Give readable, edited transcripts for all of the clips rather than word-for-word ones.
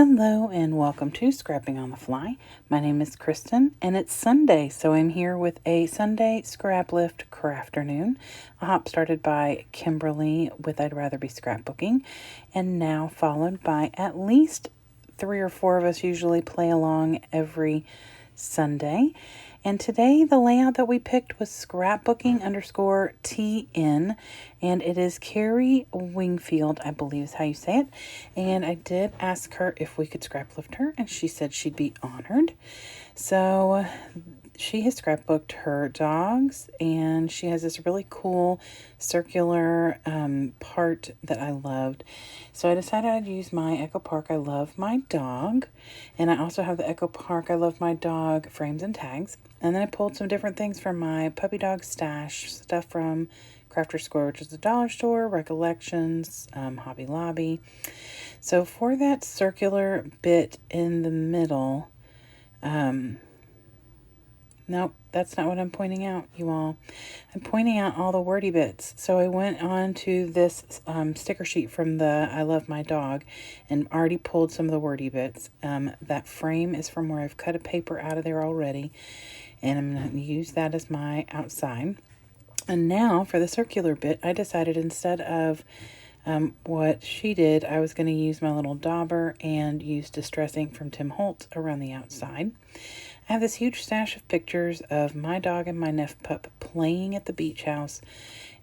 Hello and welcome to Scrapping on the Fly. My name is Kristen and it's Sunday, so I'm here with a Sunday Scraplift Crafternoon, a hop started by Kimberly with I'd Rather Be Scrapbooking, and now followed by at least 3 or 4 of us usually play along every Sunday. And today the layout that we picked was scrapbooking_TN, and it is Carrie Wingfield, I believe is how you say it. And I did ask her if we could scraplift her, and she said she'd be honored. So she has scrapbooked her dogs, and she has this really cool circular part that I loved. So I decided I'd use my Echo Park I Love My Dog, and I also have the Echo Park I Love My Dog frames and tags. And then I pulled some different things from my puppy dog stash, stuff from Crafter's Square, which is the dollar store, Recollections, Hobby Lobby. So for that circular bit in the middle, nope, that's not what I'm pointing out, you all. I'm pointing out all the wordy bits. So I went on to this sticker sheet from the I Love My Dog and already pulled some of the wordy bits. That frame is from where I've cut a paper out of there already, and I'm going to use that as my outside. And now for the circular bit, I decided instead of what she did, I was going to use my little dauber and use Distress Ink from Tim Holtz around the outside. I have this huge stash of pictures of my dog and my Neff pup playing at the beach house.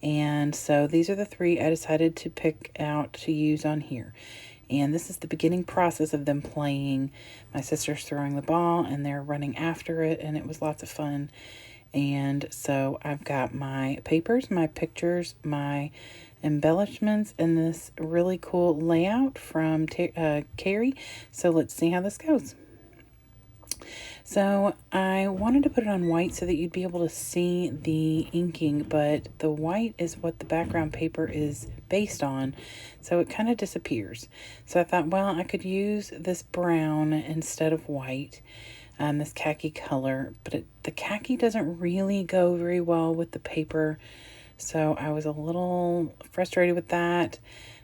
And so these are the 3 I decided to pick out to use on here. And this is the beginning process of them playing. My sister's throwing the ball and they're running after it, and it was lots of fun. And so I've got my papers, my pictures, my embellishments, and this really cool layout from Carrie. So let's see how this goes. So I wanted to put it on white so that you'd be able to see the inking, but the white is what the background paper is based on, so it kind of disappears. So I thought, well, I could use this brown instead of white, this khaki color, but the khaki doesn't really go very well with the paper, so I was a little frustrated with that.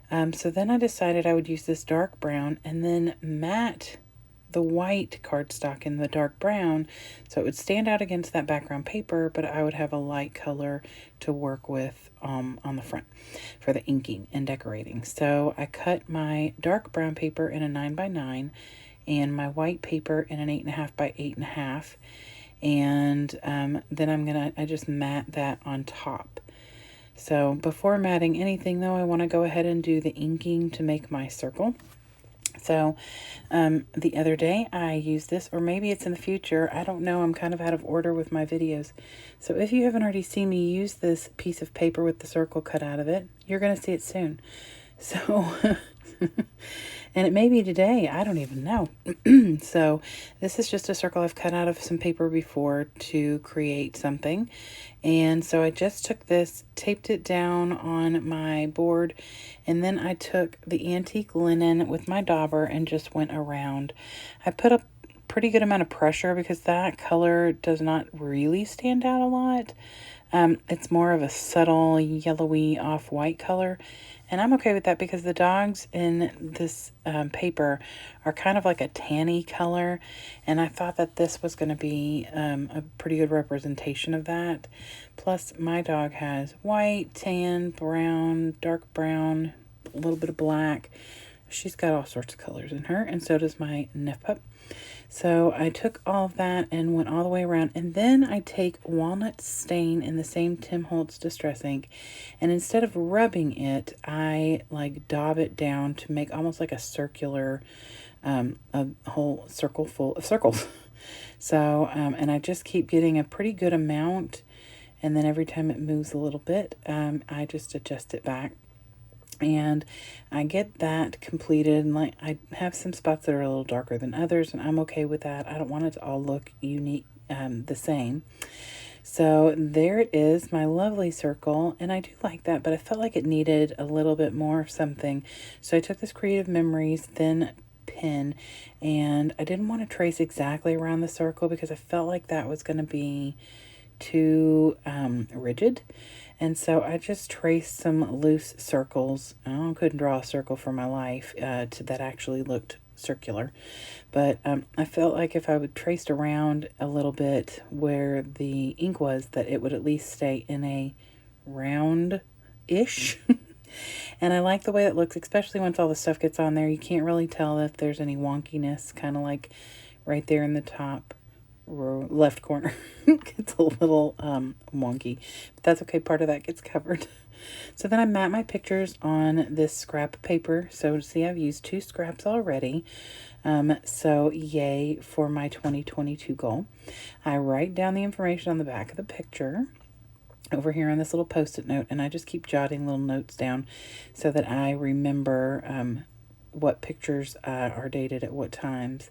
So then I decided I would use this dark brown and then matte the white cardstock in the dark brown, so it would stand out against that background paper, but I would have a light color to work with on the front for the inking and decorating. So I cut my dark brown paper in a 9x9 and my white paper in an 8.5 x 8.5, and then I just mat that on top. So before matting anything though, I want to go ahead and do the inking to make my circle. So the other day I used this, or maybe it's in the future, I don't know, I'm kind of out of order with my videos. So if you haven't already seen me use this piece of paper with the circle cut out of it, you're going to see it soon. So, and it may be today, I don't even know. So this is just a circle I've cut out of some paper before to create something. And so I just took this, taped it down on my board, and then I took the antique linen with my dauber and just went around. I put a pretty good amount of pressure because that color does not really stand out a lot. It's more of a subtle yellowy off-white color, and I'm okay with that because the dogs in this paper are kind of like a tanny color, and I thought that this was going to be a pretty good representation of that. Plus, my dog has white, tan, brown, dark brown, a little bit of black. She's got all sorts of colors in her, and so does my Neff pup. So I took all of that and went all the way around, and then I take walnut stain in the same Tim Holtz Distress Ink, and instead of rubbing it, I like daub it down to make almost like a circular, a whole circle full of circles. So, and I just keep getting a pretty good amount, and then every time it moves a little bit, I just adjust it back. And I get that completed, and like I have some spots that are a little darker than others, and I'm okay with that. I don't want it to all look unique, the same. So there it is, my lovely circle, and I do like that, but I felt like it needed a little bit more of something. So I took this Creative Memories thin pen, and I didn't want to trace exactly around the circle because I felt like that was going to be too rigid. And so I just traced some loose circles. I couldn't draw a circle for my life that actually looked circular. But I felt like if I would traced around a little bit where the ink was, that it would at least stay in a round-ish. And I like the way it looks, especially once all the stuff gets on there. You can't really tell if there's any wonkiness, kind of like right there in the top left corner. It's a little wonky, but that's okay. Part of that gets covered. So then I mat my pictures on this scrap paper. So see, I've used 2 scraps already. So yay for my 2022 goal. I write down the information on the back of the picture over here on this little post-it note, and I just keep jotting little notes down so that I remember what pictures are dated at what times.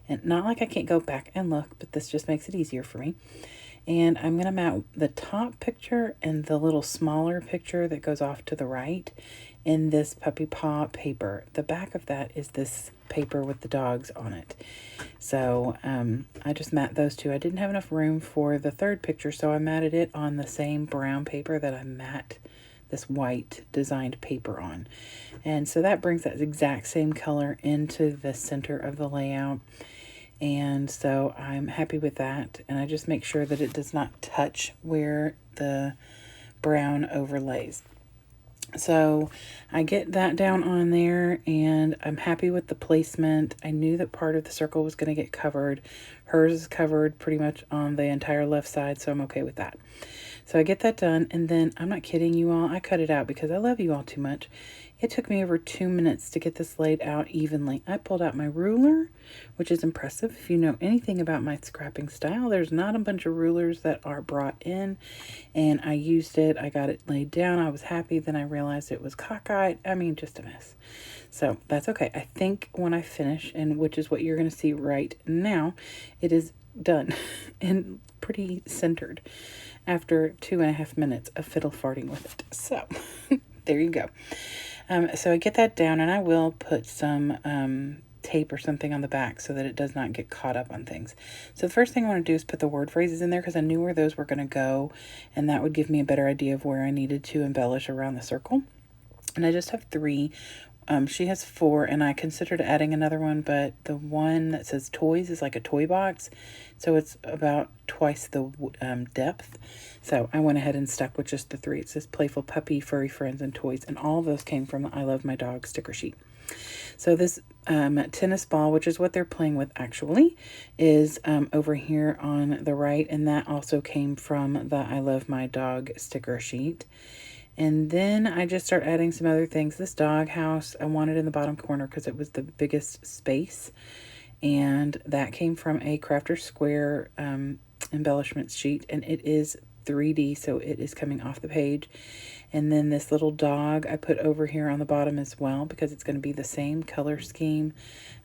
And not like I can't go back and look, but this just makes it easier for me. And I'm going to mount the top picture and the little smaller picture that goes off to the right in this puppy paw paper. The back of that is this paper with the dogs on it. So I just mat those 2. I didn't have enough room for the third picture, so I matted it on the same brown paper that I mat this white designed paper on. And so that brings that exact same color into the center of the layout. And so I'm happy with that. And I just make sure that it does not touch where the brown overlays. So I get that down on there, and I'm happy with the placement. I knew that part of the circle was going to get covered. Hers is covered pretty much on the entire left side, so I'm okay with that. So I get that done, and then I'm not kidding you all. I cut it out because I love you all too much. It took me over 2 minutes to get this laid out evenly. I pulled out my ruler, which is impressive. If you know anything about my scrapping style, there's not a bunch of rulers that are brought in, and I used it. I got it laid down. I was happy. Then I realized it was cockeyed. I mean, just a mess. So that's okay. I think when I finish, and which is what you're going to see right now, it is done and pretty centered after 2.5 minutes of fiddle farting with it. So there you go. So I get that down, and I will put some tape or something on the back so that it does not get caught up on things. So the first thing I want to do is put the word phrases in there because I knew where those were going to go, and that would give me a better idea of where I needed to embellish around the circle. And I just have 3. She has 4, and I considered adding another one, but the one that says toys is like a toy box, so it's about twice the depth. So I went ahead and stuck with just the 3. It says playful puppy, furry friends, and toys, and all of those came from the I Love My Dog sticker sheet. So this tennis ball, which is what they're playing with actually, is over here on the right, and that also came from the I Love My Dog sticker sheet. And then I just start adding some other things. This dog house, I wanted in the bottom corner because it was the biggest space. And that came from a Crafter Square embellishment sheet. And it is 3D, so it is coming off the page. And then this little dog I put over here on the bottom as well because it's going to be the same color scheme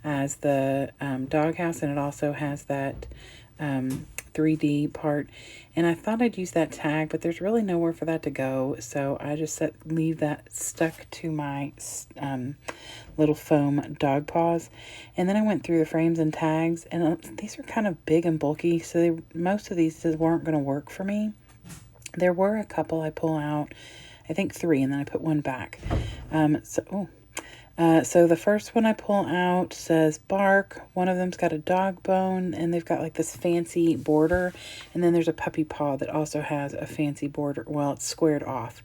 as the dog house. And it also has that 3D part, and I thought I'd use that tag, but there's really nowhere for that to go, so I just leave that stuck to my little foam dog paws. And then I went through the frames and tags, and these are kind of big and bulky, so most of these just weren't going to work for me. There were a couple I pull out, I think 3, and then I put 1 back. So the first one I pull out says bark. One of them's got a dog bone, and they've got like this fancy border. And then there's a puppy paw that also has a fancy border. Well, it's squared off.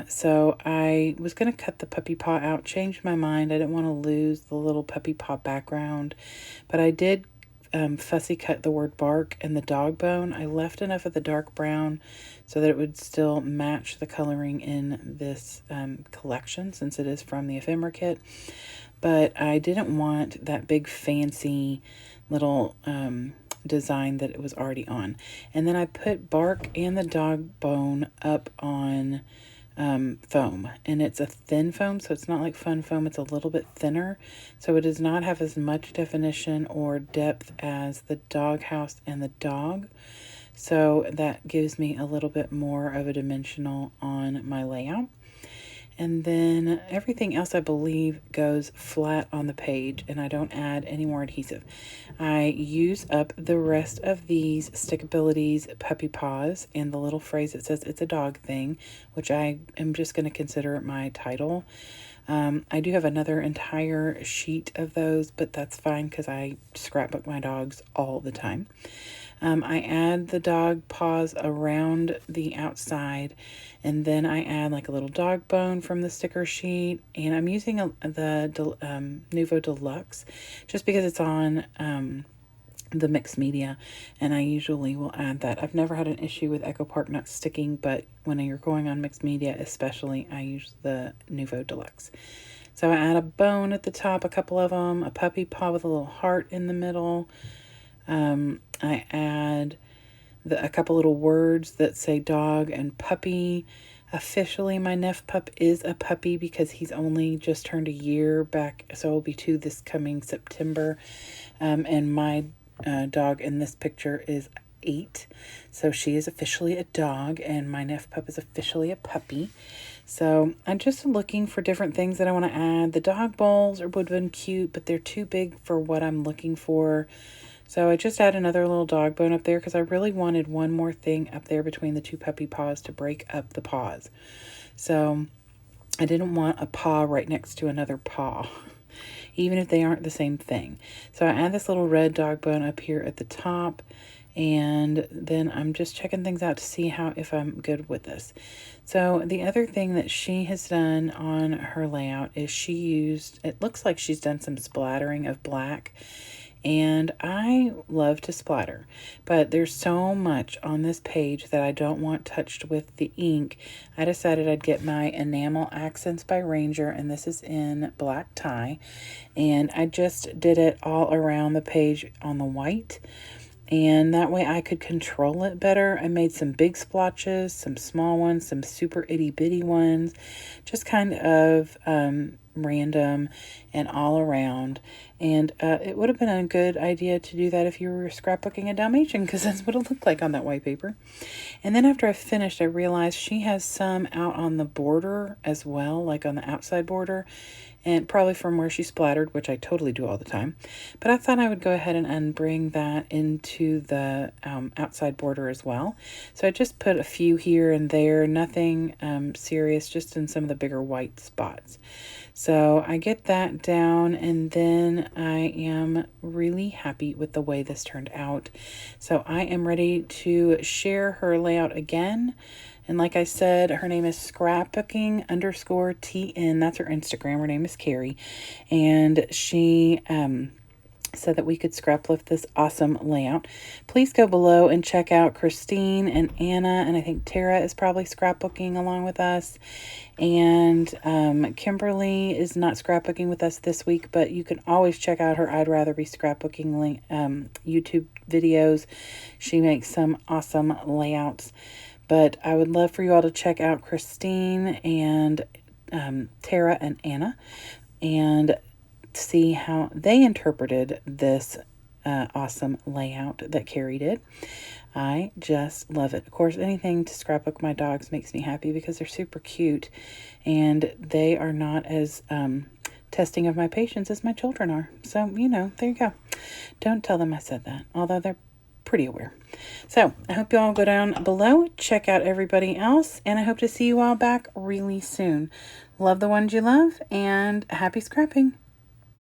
So I was going to cut the puppy paw out, changed my mind. I didn't want to lose the little puppy paw background, but I did fussy cut the word bark and the dog bone. I left enough of the dark brown so that it would still match the coloring in this collection, since it is from the ephemera kit. But I didn't want that big fancy little design that it was already on. And then I put bark and the dog bone up on foam, and it's a thin foam, so it's not like fun foam. It's a little bit thinner, so it does not have as much definition or depth as the dog house and the dog, so that gives me a little bit more of a dimensional on my layout. And then everything else I believe goes flat on the page, and I don't add any more adhesive. I use up the rest of these Stickabilities puppy paws and the little phrase that says it's a dog thing, which I am just going to consider my title. I do have another entire sheet of those, but that's fine because I scrapbook my dogs all the time. I add the dog paws around the outside, and then I add like a little dog bone from the sticker sheet, and I'm using the Nuvo Deluxe just because it's on the mixed media, and I usually will add that. I've never had an issue with Echo Park not sticking, but when you're going on mixed media especially, I use the Nuvo Deluxe. So I add a bone at the top, a couple of them, a puppy paw with a little heart in the middle. I add a couple little words that say dog and puppy. Officially, my Neff pup is a puppy because he's only just turned a year back, so it'll be 2 this coming September. And my dog in this picture is 8, so she is officially a dog, and my Neff pup is officially a puppy. So I'm just looking for different things that I want to add. The dog bowls would have been cute, but they're too big for what I'm looking for. So I just add another little dog bone up there because I really wanted one more thing up there between the 2 puppy paws to break up the paws. So I didn't want a paw right next to another paw, even if they aren't the same thing. So I add this little red dog bone up here at the top, and then I'm just checking things out to see if I'm good with this. So the other thing that she has done on her layout is it looks like she's done some splattering of black. And I love to splatter, but there's so much on this page that I don't want touched with the ink. I decided I'd get my Enamel Accents by Ranger, and this is in black tie. And I just did it all around the page on the white, and that way I could control it better. I made some big splotches, some small ones, some super itty bitty ones, just kind of random and all around. And it would have been a good idea to do that if you were scrapbooking a Dalmatian, because that's what it looked like on that white paper. And then after I finished, I realized she has some out on the border as well, like on the outside border, and probably from where she splattered, which I totally do all the time. But I thought I would go ahead and bring that into the outside border as well. So I just put a few here and there, nothing serious, just in some of the bigger white spots. So I get that down, and then I am really happy with the way this turned out. So I am ready to share her layout again. And like I said, her name is scrapbooking_TN. That's her Instagram. Her name is Carrie. And she said that we could scrap lift this awesome layout. Please go below and check out Christine and Anna, and I think Tara is probably scrapbooking along with us. And Kimberly is not scrapbooking with us this week, but you can always check out her I'd Rather Be Scrapbooking YouTube videos. She makes some awesome layouts. But I would love for you all to check out Christine and Tara and Anna and see how they interpreted this awesome layout that Carrie did. I just love it. Of course, anything to scrapbook my dogs makes me happy because they're super cute, and they are not as testing of my patience as my children are. So, there you go. Don't tell them I said that, although they're pretty aware. So I hope you all go down below, check out everybody else, and I hope to see you all back really soon. Love the ones you love, and happy scrapping.